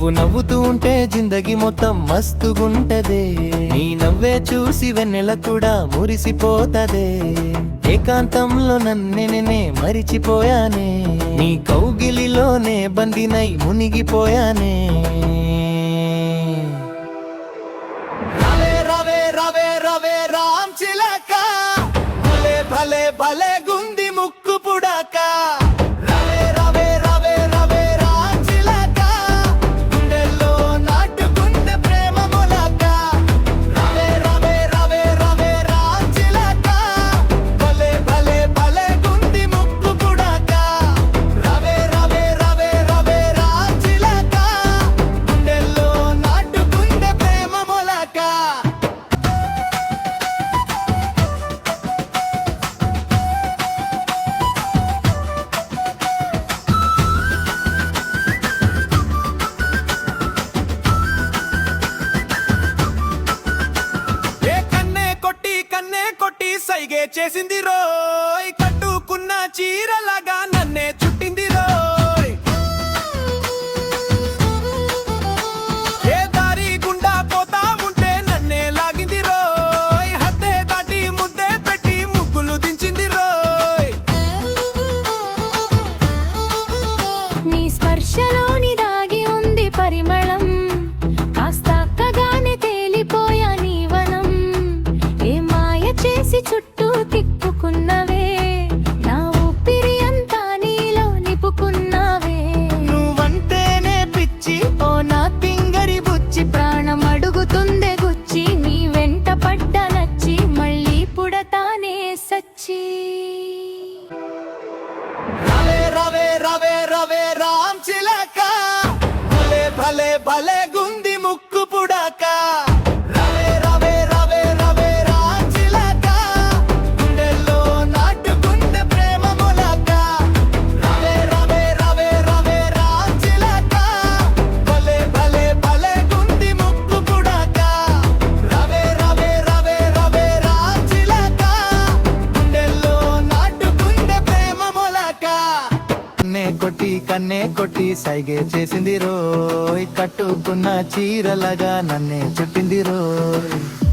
నువ్వు నవ్వుతూ ఉంటే జిందగీ మొత్తం మస్తుగుంటదే. నీ నవ్వే చూసి వెన్నెల కూడా మురిసిపోతదే. ఏకాంతంలో నన్నే మరిచిపోయానే, నీ కౌగిలిలోనే బందినై మునిగిపోయానే. రవే రవే రవే రవే రామ్ చిలక, భలే భలే భలే గుంది ముక్కు పుడక. సైగే చేసింది రోయ్, కట్టుకున్న చీరలాగా నన్నే చుట్టింది రోయ్. ఏ దారి గుండా పోతా ఉంటే నన్నే లాగింది రోయ్. హద్దే దాటి ముద్దే పెట్టి ముగ్గులు దించింది రోయ్. నీ స్పర్శలోని దాగి ఉంది పరిమళం, కాస్త అక్కగానే తేలిపోయా నీ వనం. ఏ మాయ చేసి చుట్టూ తిప్పుకున్నవే, నా ఊపిరి అంతా నీలో నిపుకున్నావే. నువ్వంటేనే పిచ్చి ఓ నా తింగరి బుచ్చి, ప్రాణం అడుగుతుందే గుచ్చి, నీ వెంట పడ్డ నచ్చి మళ్ళీ పుడతానే సచ్చి. రవే రవే రవే రవే రామ్ చిలక, భలే భలే భలే గుంది ముక్కు పుడక. కన్నే కొట్టి సైగే చేసింది రోయ్, కట్టుకున్న చీరలాగా నన్నే చుట్టింది రోయ్.